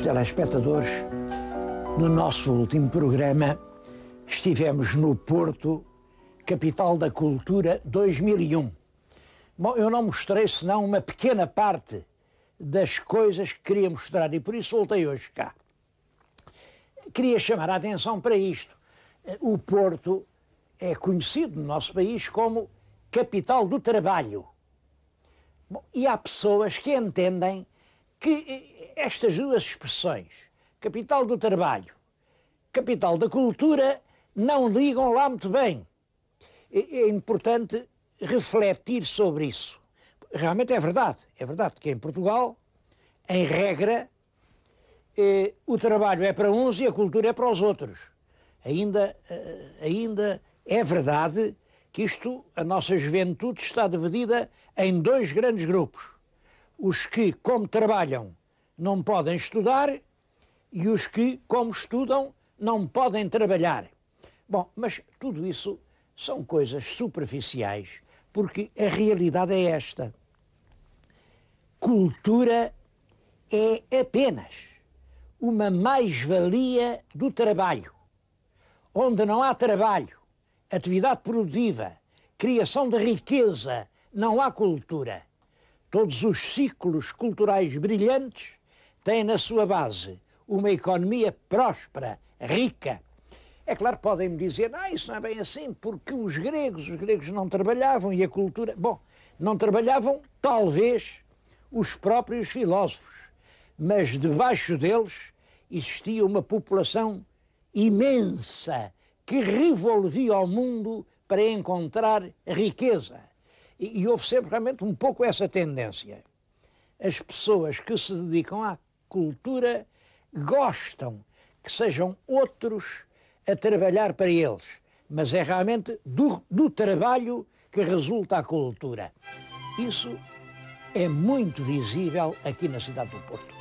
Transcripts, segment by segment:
telespectadores, no nosso último programa estivemos no Porto, capital da cultura 2001. Bom, eu não mostrei senão uma pequena parte das coisas que queria mostrar e por isso voltei hoje cá. Queria chamar a atenção para isto. O Porto é conhecido no nosso país como capital do trabalho. Bom, e há pessoas que entendem que estas duas expressões, capital do trabalho, capital da cultura, não ligam lá muito bem. É importante refletir sobre isso. Realmente é verdade que em Portugal, em regra, o trabalho é para uns e a cultura é para os outros. Ainda é verdade que a nossa juventude está dividida em dois grandes grupos. Os que, como trabalham, não podem estudar e os que, como estudam, não podem trabalhar. Bom, mas tudo isso são coisas superficiais, porque a realidade é esta. Cultura é apenas uma mais-valia do trabalho. Onde não há trabalho, atividade produtiva, criação de riqueza, não há cultura. Todos os ciclos culturais brilhantes têm na sua base uma economia próspera, rica. É claro, podem-me dizer, isso não é bem assim, porque os gregos não trabalhavam e a cultura... Bom, não trabalhavam, talvez, os próprios filósofos, mas debaixo deles existia uma população imensa que revolvia o mundo para encontrar riqueza. E houve sempre realmente um pouco essa tendência. As pessoas que se dedicam à cultura gostam que sejam outros a trabalhar para eles, mas é realmente do trabalho que resulta a cultura. Isso é muito visível aqui na cidade do Porto.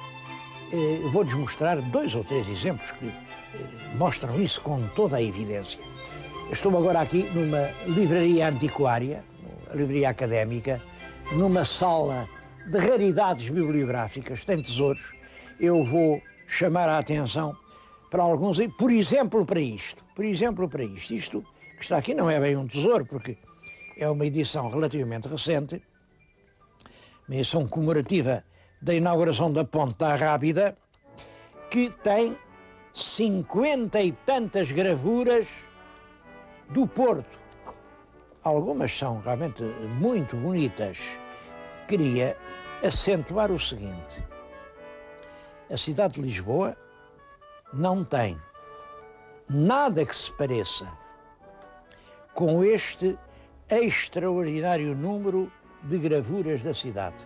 Vou-lhes mostrar 2 ou 3 exemplos que mostram isso com toda a evidência. Estou agora aqui numa livraria antiquária, a livraria académica, numa sala de raridades bibliográficas, tem tesouros. Eu vou chamar a atenção para alguns, por exemplo para isto. Isto que está aqui não é bem um tesouro, porque é uma edição relativamente recente, uma edição comemorativa da inauguração da Ponte da Rábida, que tem 50 e tantas gravuras do Porto. Algumas são realmente muito bonitas. Queria acentuar o seguinte: a cidade de Lisboa não tem nada que se pareça com este extraordinário número de gravuras da cidade.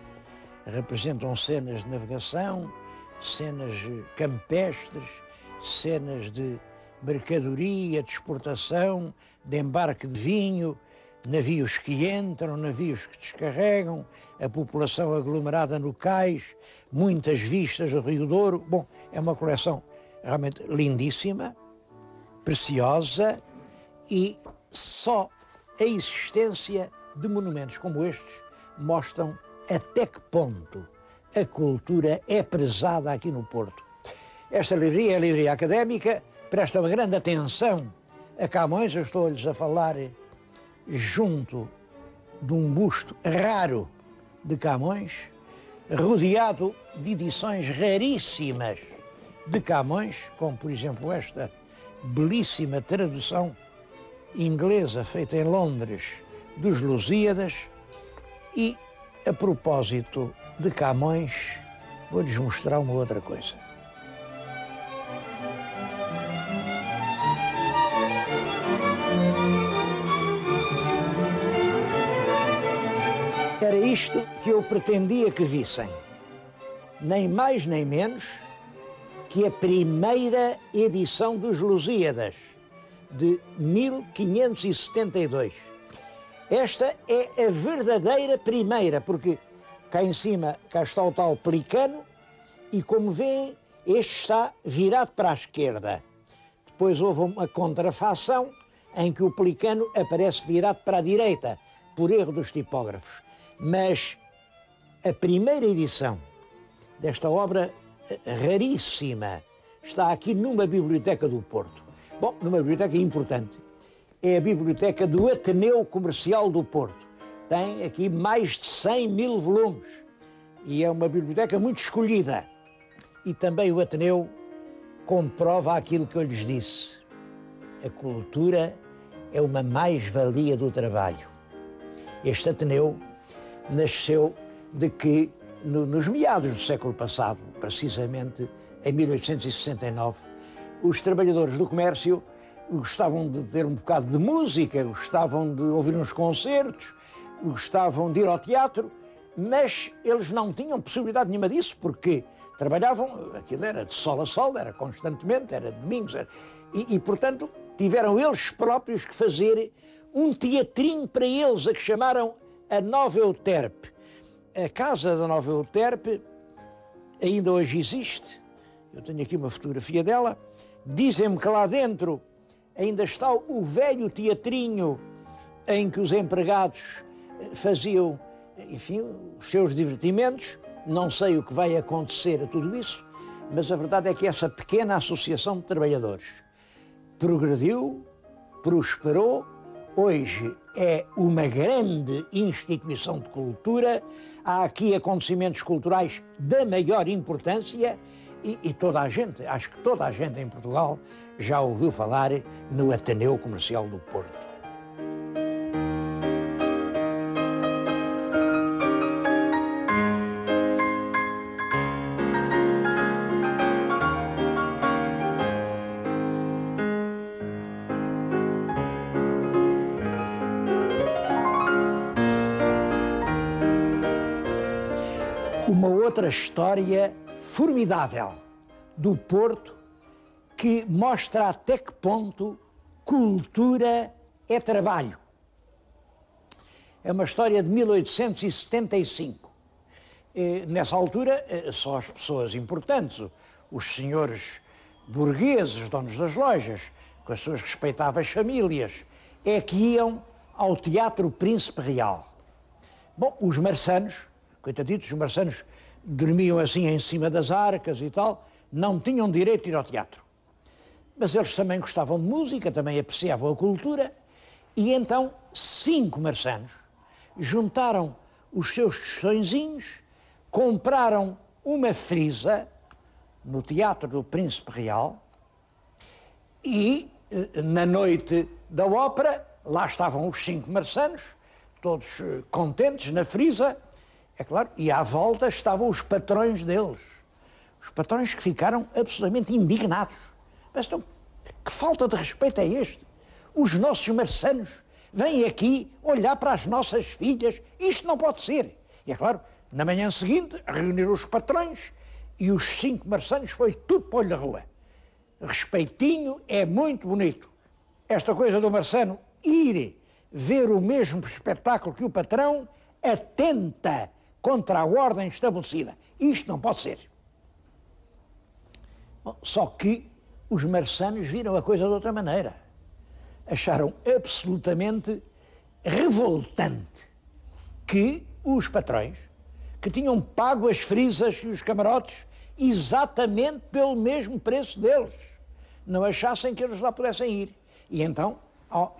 Representam cenas de navegação, cenas campestres, cenas de mercadoria, de exportação, de embarque de vinho, navios que entram, navios que descarregam, a população aglomerada no cais, muitas vistas do Rio Douro. Bom, é uma coleção realmente lindíssima, preciosa, e só a existência de monumentos como estes mostram até que ponto a cultura é prezada aqui no Porto. Esta livraria é a livraria académica, presta uma grande atenção a Camões. Eu estou-lhes a falar junto de um busto raro de Camões, rodeado de edições raríssimas de Camões, como por exemplo esta belíssima tradução inglesa feita em Londres dos Lusíadas. E a propósito de Camões, vou-lhes mostrar uma outra coisa. Era isto que eu pretendia que vissem, nem mais nem menos que a primeira edição dos Lusíadas, de 1572. Esta é a verdadeira primeira, porque cá em cima cá está o tal pelicano e, como veem, este está virado para a esquerda. Depois houve uma contrafação em que o pelicano aparece virado para a direita, por erro dos tipógrafos. Mas a primeira edição desta obra raríssima. Está aqui numa biblioteca do Porto. Bom, numa biblioteca importante. É a biblioteca do Ateneu Comercial do Porto. Tem aqui mais de 100 mil volumes. E é uma biblioteca muito escolhida. E também o Ateneu comprova aquilo que eu lhes disse. A cultura é uma mais-valia do trabalho. Este Ateneu nasceu de que, nos meados do século passado, precisamente em 1869, os trabalhadores do comércio gostavam de ter um bocado de música, gostavam de ouvir uns concertos, gostavam de ir ao teatro, mas eles não tinham possibilidade nenhuma disso, porque trabalhavam, aquilo era de sol a sol, era constantemente, era domingos, e portanto, tiveram eles próprios que fazer um teatrinho para eles, a que chamaram a Nova Euterpe. A casa da Nova Euterpe ainda hoje existe, eu tenho aqui uma fotografia dela, dizem-me que lá dentro ainda está o velho teatrinho em que os empregados faziam, enfim, os seus divertimentos. Não sei o que vai acontecer a tudo isso, mas a verdade é que essa pequena associação de trabalhadores progrediu, prosperou, hoje é uma grande instituição de cultura, há aqui acontecimentos culturais da maior importância e toda a gente, acho que toda a gente em Portugal já ouviu falar no Ateneu Comercial do Porto. Uma outra história formidável do Porto que mostra até que ponto cultura é trabalho. É uma história de 1875. Nessa altura, só as pessoas importantes, os senhores burgueses, donos das lojas, com as suas respeitáveis famílias, é que iam ao Teatro Príncipe Real. Bom, os marçanos, coitaditos, os marçanos dormiam assim em cima das arcas e tal, não tinham direito de ir ao teatro. Mas eles também gostavam de música, também apreciavam a cultura, e então 5 marçanos juntaram os seus tostõezinhos, compraram uma frisa no Teatro do Príncipe Real e, na noite da ópera, lá estavam os 5 marçanos, todos contentes na frisa, é claro, e à volta estavam os patrões deles. Os patrões que ficaram absolutamente indignados. Mas então, que falta de respeito é este? Os nossos marçanos vêm aqui olhar para as nossas filhas. Isto não pode ser. E é claro, na manhã seguinte, reuniram os patrões e os 5 marçanos foi tudo para o olho da rua. Respeitinho é muito bonito. Esta coisa do marçano ir ver o mesmo espetáculo que o patrão atenta contra a ordem estabelecida. Isto não pode ser. Bom, só que os marçanos viram a coisa de outra maneira. Acharam absolutamente revoltante que os patrões, que tinham pago as frisas e os camarotes exatamente pelo mesmo preço deles, não achassem que eles lá pudessem ir. E então,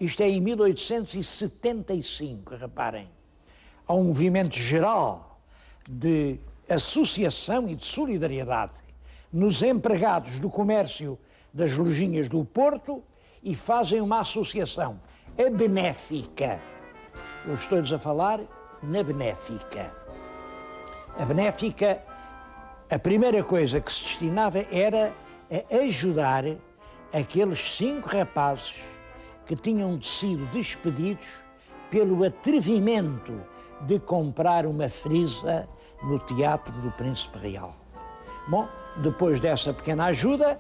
isto é em 1875, reparem, há um movimento geral de associação e de solidariedade nos empregados do comércio das lojinhas do Porto e fazem uma associação, a Benéfica. Eu estou-lhes a falar na Benéfica. A Benéfica, a primeira coisa que se destinava era a ajudar aqueles 5 rapazes que tinham sido despedidos pelo atrevimento de comprar uma frisa no Teatro do Príncipe Real. Bom, depois dessa pequena ajuda,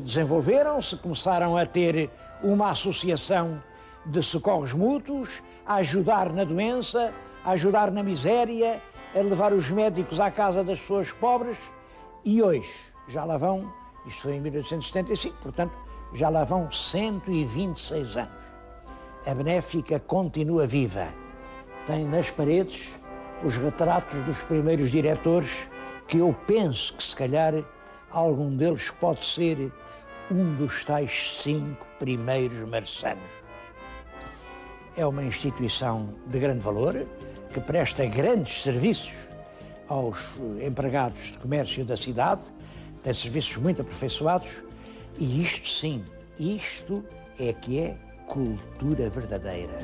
desenvolveram-se, começaram a ter uma associação de socorros mútuos, a ajudar na doença, a ajudar na miséria, a levar os médicos à casa das pessoas pobres, e hoje já lá vão, isto foi em 1875, portanto, já lá vão 126 anos. A Benéfica continua viva. Tem nas paredes os retratos dos primeiros diretores que eu penso que se calhar algum deles pode ser um dos tais 5 primeiros marçanos. É uma instituição de grande valor, que presta grandes serviços aos empregados de comércio da cidade, tem serviços muito aperfeiçoados, e isto sim, isto é que é cultura verdadeira.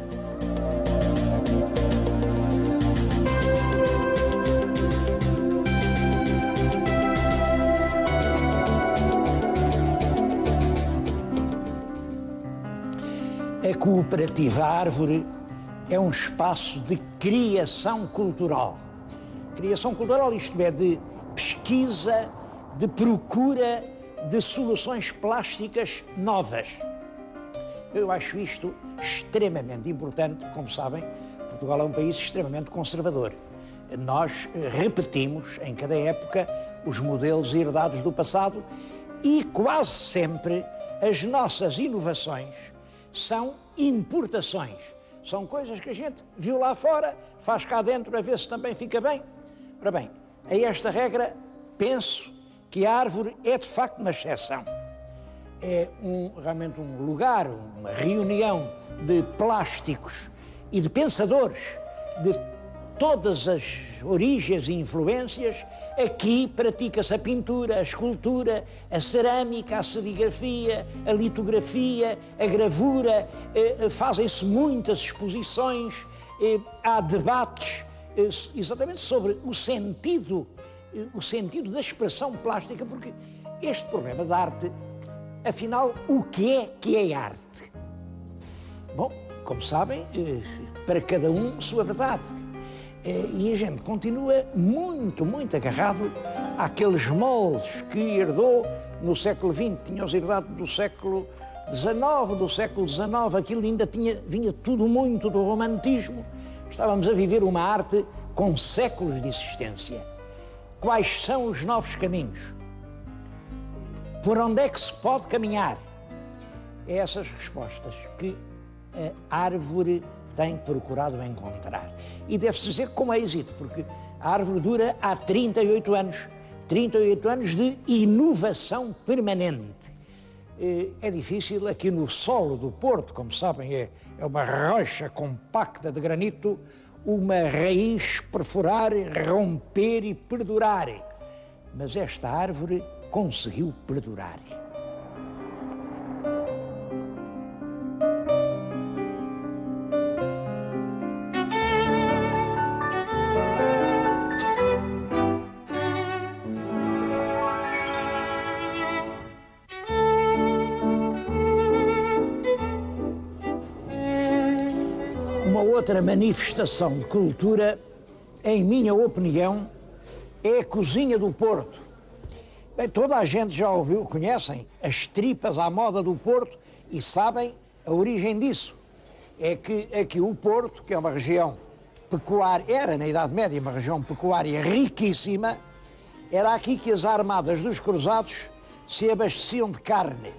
A Cooperativa Árvore é um espaço de criação cultural. Criação cultural, isto é, de pesquisa, de procura de soluções plásticas novas. Eu acho isto extremamente importante. Como sabem, Portugal é um país extremamente conservador. Nós repetimos em cada época os modelos herdados do passado e quase sempre as nossas inovações são importações. São coisas que a gente viu lá fora, faz cá dentro a ver se também fica bem. Ora bem, a esta regra penso que a Árvore é de facto uma exceção. É realmente um lugar, uma reunião de plásticos e de pensadores de todas as origens e influências. Aqui pratica-se a pintura, a escultura, a cerâmica, a serigrafia, a litografia, a gravura, fazem-se muitas exposições, há debates exatamente sobre o sentido da expressão plástica, porque este problema da arte, afinal, o que é arte? Bom, como sabem, para cada um sua verdade. E a gente continua muito, muito agarrado àqueles moldes que herdou no século XX, tinha-os herdado do século XIX, aquilo ainda vinha tudo muito do romantismo. Estávamos a viver uma arte com séculos de existência. Quais são os novos caminhos? Por onde é que se pode caminhar? É essas respostas que a Árvore tem procurado encontrar. E deve-se dizer com êxito, porque a Árvore dura há 38 anos. 38 anos de inovação permanente. É difícil aqui no solo do Porto, como sabem, é uma rocha compacta de granito, uma raiz perfurar, romper e perdurar. Mas esta árvore conseguiu perdurar. Outra manifestação de cultura, em minha opinião, é a cozinha do Porto. Bem, toda a gente já ouviu, conhecem as tripas à moda do Porto e sabem a origem disso. É que aqui o Porto, que é uma região pecuária, era na Idade Média uma região pecuária riquíssima, era aqui que as armadas dos cruzados se abasteciam de carne.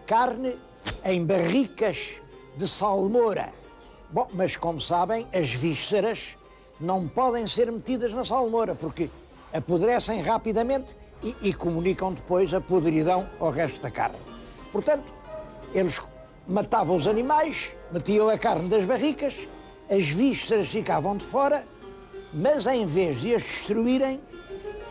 Carne em barricas de salmoura. Bom, mas como sabem, as vísceras não podem ser metidas na salmoura, porque apodrecem rapidamente e comunicam depois a podridão ao resto da carne. Portanto, eles matavam os animais, metiam a carne das barricas, as vísceras ficavam de fora, mas em vez de as destruírem,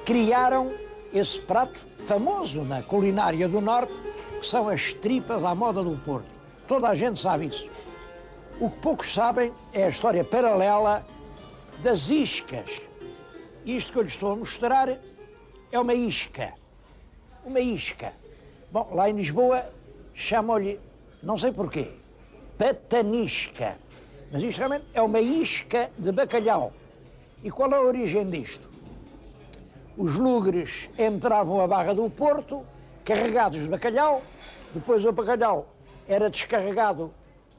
criaram esse prato famoso na culinária do Norte, que são as tripas à moda do Porto. Toda a gente sabe isso. O que poucos sabem é a história paralela das iscas. Isto que eu lhes estou a mostrar é uma isca. Uma isca. Bom, lá em Lisboa chamam-lhe, não sei porquê, patanisca. Mas isto realmente é uma isca de bacalhau. E qual é a origem disto? Os lugres entravam à Barra do Porto, carregados de bacalhau, depois o bacalhau era descarregado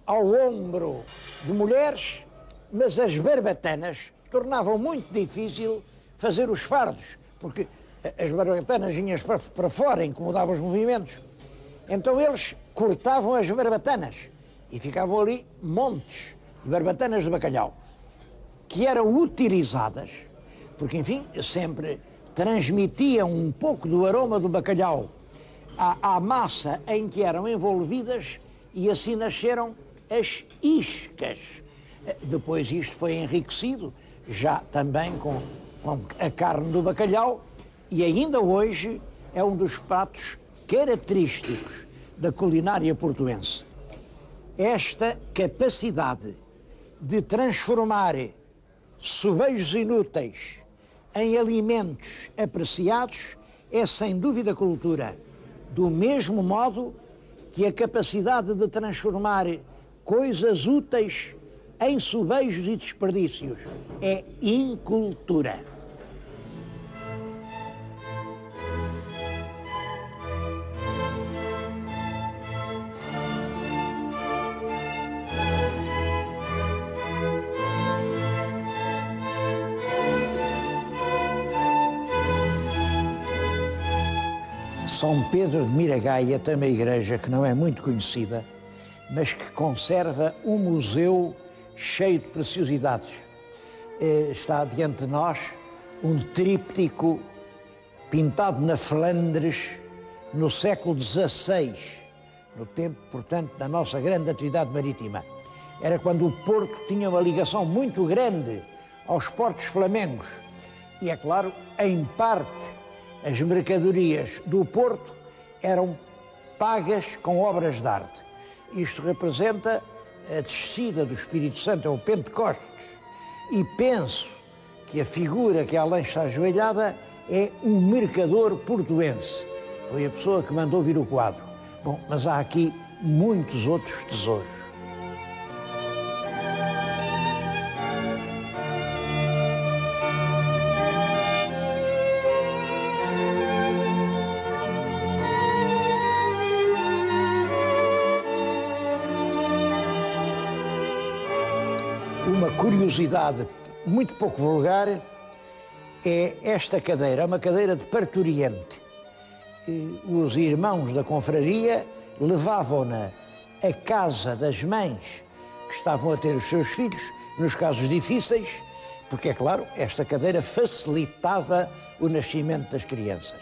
ao ombro de mulheres, mas as barbatanas tornavam muito difícil fazer os fardos, porque as barbatanas vinham para fora, incomodavam os movimentos. Então eles cortavam as barbatanas e ficavam ali montes de barbatanas de bacalhau, que eram utilizadas, porque enfim, sempre transmitiam um pouco do aroma do bacalhau à massa em que eram envolvidas e assim nasceram as iscas. Depois isto foi enriquecido, já também com a carne do bacalhau, e ainda hoje é um dos pratos característicos da culinária portuense. Esta capacidade de transformar sobejos inúteis em alimentos apreciados é sem dúvida cultura, do mesmo modo que a capacidade de transformar coisas úteis em sobejos e desperdícios é incultura. São Pedro de Miragaia tem uma igreja que não é muito conhecida, mas que conserva um museu cheio de preciosidades. Está diante de nós um tríptico pintado na Flandres no século XVI, no tempo, portanto, da nossa grande atividade marítima. Era quando o Porto tinha uma ligação muito grande aos portos flamengos. E, é claro, em parte, as mercadorias do Porto eram pagas com obras de arte. Isto representa a descida do Espírito Santo, é o Pentecostes. E penso que a figura que além está ajoelhada é um mercador portuense. Foi a pessoa que mandou vir o quadro. Bom, mas há aqui muitos outros tesouros. Uma curiosidade muito pouco vulgar é esta cadeira, é uma cadeira de parturiente. Os irmãos da confraria levavam-na à casa das mães que estavam a ter os seus filhos, nos casos difíceis, porque, é claro, esta cadeira facilitava o nascimento das crianças.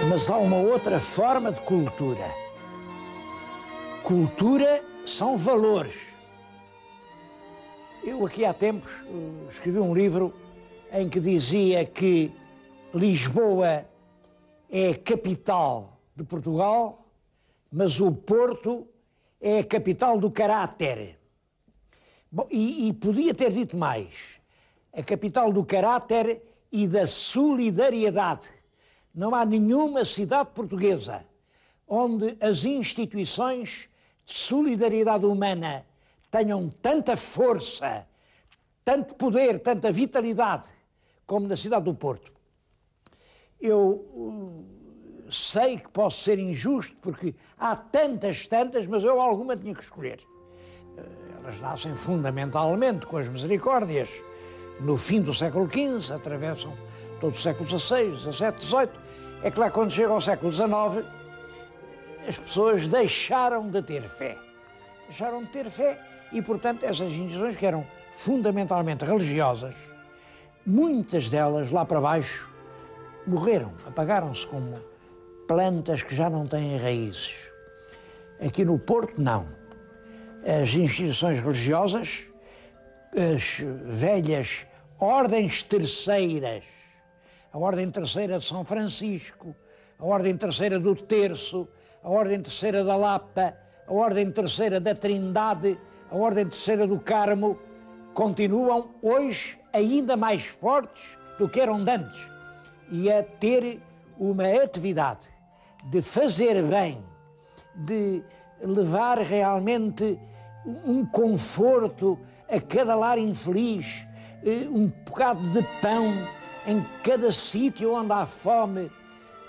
Mas há uma outra forma de cultura. Cultura são valores. Eu aqui há tempos escrevi um livro em que dizia que Lisboa é a capital de Portugal, mas o Porto é a capital do caráter. Bom, e podia ter dito mais, a capital do caráter e da solidariedade. Não há nenhuma cidade portuguesa onde as instituições de solidariedade humana tenham tanta força, tanto poder, tanta vitalidade, como na cidade do Porto. Eu sei que posso ser injusto, porque há tantas, mas eu alguma tinha que escolher. Elas nascem fundamentalmente com as misericórdias no fim do século XV, atravessam todo o século XVI, XVII, XVIII. É claro, quando chega ao século XIX, as pessoas deixaram de ter fé. Deixaram de ter fé e, portanto, essas instituições que eram fundamentalmente religiosas, muitas delas, lá para baixo, morreram, apagaram-se como plantas que já não têm raízes. Aqui no Porto, não. As instituições religiosas, as velhas ordens terceiras, a Ordem Terceira de São Francisco, a Ordem Terceira do Terço, a Ordem Terceira da Lapa, a Ordem Terceira da Trindade, a Ordem Terceira do Carmo, continuam hoje ainda mais fortes do que eram antes e a ter uma atividade de fazer bem, de levar realmente um conforto a cada lar infeliz, um bocado de pão em cada sítio onde há fome,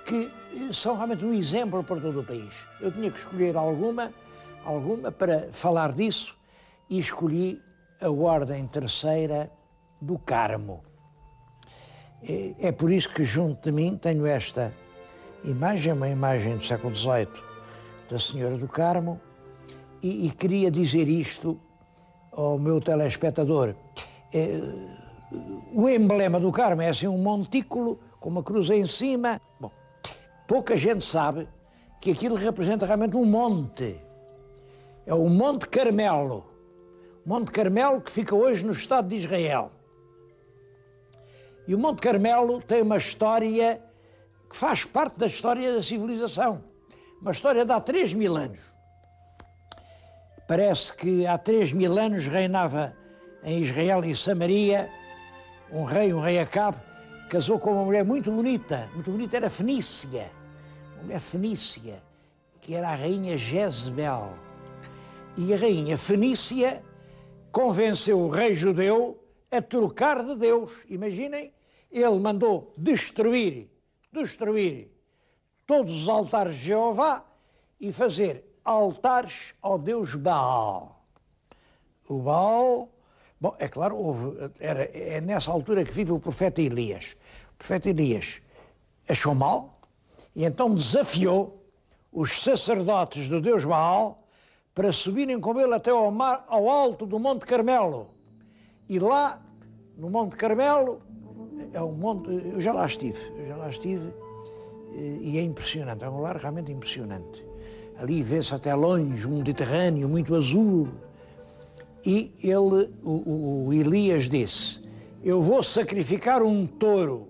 que são realmente um exemplo para todo o país. Eu tinha que escolher alguma, alguma para falar disso e escolhi a Ordem Terceira do Carmo. É por isso que junto de mim tenho esta imagem, uma imagem do século XVIII da Senhora do Carmo, e queria dizer isto ao meu telespectador. O emblema do Carmo é assim um montículo com uma cruz em cima. Bom, pouca gente sabe que aquilo representa realmente um monte. É o Monte Carmelo. Monte Carmelo que fica hoje no Estado de Israel. E o Monte Carmelo tem uma história que faz parte da história da civilização. Uma história de há 3.000 anos. Parece que há 3.000 anos reinava em Israel e Samaria um rei Acabe, casou com uma mulher muito bonita, era Fenícia, uma mulher fenícia, que era a rainha Jezebel. E a rainha Fenícia convenceu o rei judeu a trocar de Deus. Imaginem, ele mandou destruir todos os altares de Jeová e fazer altares ao Deus Baal. O Baal, bom, é claro, é nessa altura que vive o profeta Elias. O profeta Elias achou mal e então desafiou os sacerdotes do Deus Baal para subirem com ele até ao alto do Monte Carmelo. E lá, no Monte Carmelo, é um monte, eu já lá estive, e é impressionante, é um lugar realmente impressionante. Ali vê-se até longe um Mediterrâneo muito azul. E ele, o Elias disse, eu vou sacrificar um touro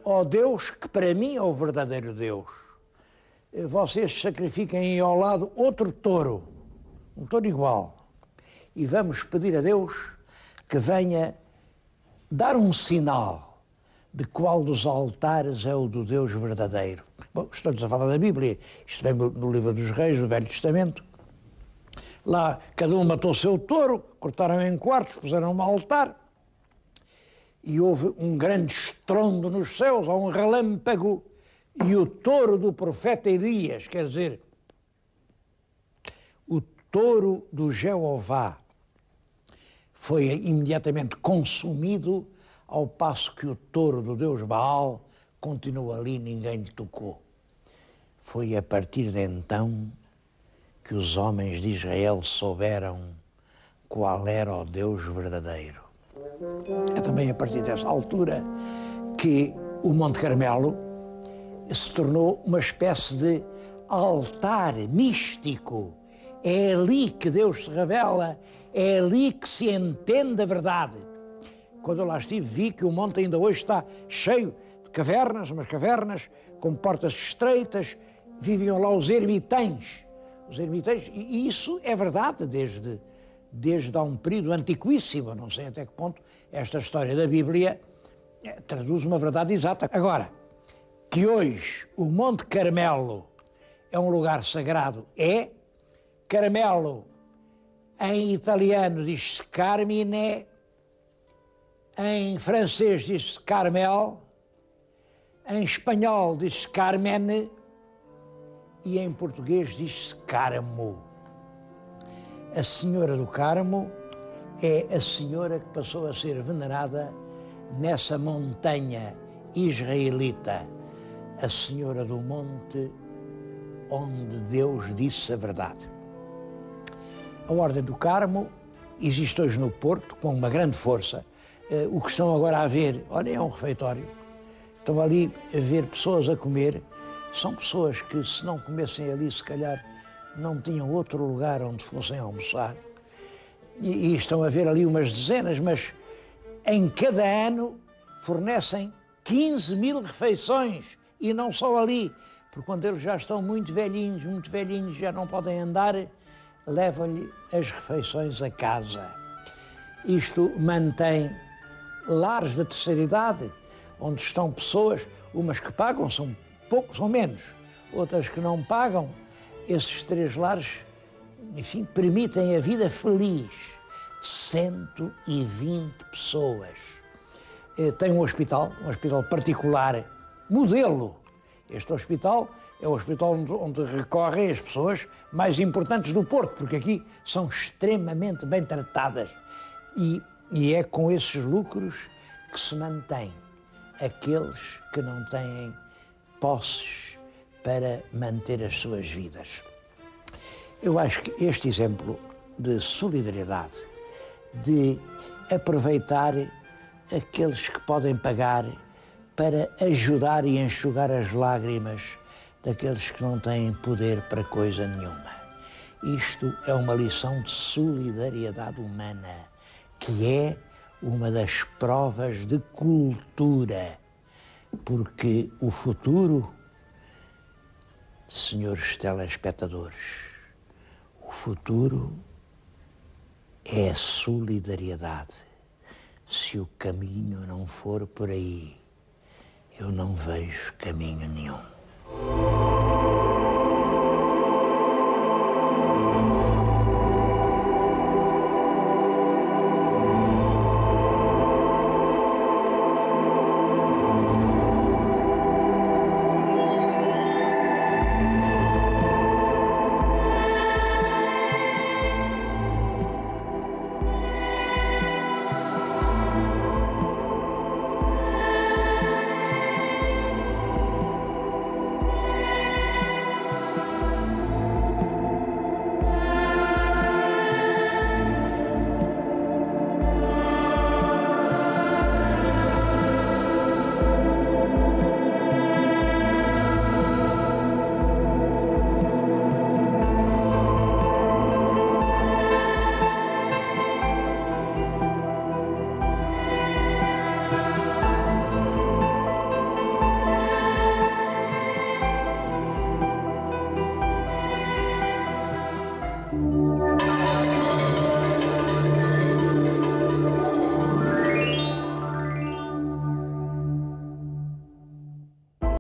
ao Deus que para mim é o verdadeiro Deus. Vocês sacrifiquem ao lado outro touro, um touro igual. E vamos pedir a Deus que venha dar um sinal de qual dos altares é o do Deus verdadeiro. Bom, estamos a falar da Bíblia, isto vem no livro dos Reis, no Velho Testamento. Lá cada um matou o seu touro, cortaram em quartos, puseram um altar e houve um grande estrondo nos céus, há um relâmpago e o touro do profeta Elias, quer dizer, o touro do Jeová, foi imediatamente consumido, ao passo que o touro do Deus Baal continua ali, ninguém lhe tocou. Foi a partir de então que os homens de Israel souberam qual era o Deus verdadeiro. É também a partir dessa altura que o Monte Carmelo se tornou uma espécie de altar místico. É ali que Deus se revela, é ali que se entende a verdade. Quando eu lá estive, vi que o monte ainda hoje está cheio de cavernas, umas cavernas com portas estreitas, viviam lá os ermitães, e isso é verdade desde há um período antiquíssimo, não sei até que ponto esta história da Bíblia traduz uma verdade exata. Agora, que hoje o Monte Carmelo é um lugar sagrado, Carmelo em italiano diz-se Carmine, em francês diz-se Carmel, em espanhol diz-se Carmen e em português diz-se Carmo. A Senhora do Carmo é a senhora que passou a ser venerada nessa montanha israelita, a Senhora do Monte onde Deus disse a verdade. A Ordem do Carmo existe hoje no Porto com uma grande força. O que estão agora a ver, olha, é um refeitório. Estão ali a ver pessoas a comer. São pessoas que, se não comessem ali, se calhar não tinham outro lugar onde fossem almoçar. E estão a ver ali umas dezenas, mas em cada ano fornecem 15.000 refeições. E não só ali, porque quando eles já estão muito velhinhos, já não podem andar, levam-lhe as refeições a casa. Isto mantém lares da terceira idade, onde estão pessoas, umas que pagam, são menos, outras que não pagam. Esses 3 lares, enfim, permitem a vida feliz de 120 pessoas. Tem um hospital particular, modelo. Este hospital é o hospital onde recorrem as pessoas mais importantes do Porto, porque aqui são extremamente bem tratadas. E é com esses lucros que se mantém aqueles que não têm posses para manter as suas vidas. Eu acho que este exemplo de solidariedade, de aproveitar aqueles que podem pagar para ajudar e enxugar as lágrimas daqueles que não têm poder para coisa nenhuma. Isto é uma lição de solidariedade humana, que é uma das provas de cultura, porque o futuro, senhores telespectadores, o futuro é a solidariedade. Se o caminho não for por aí, eu não vejo caminho nenhum.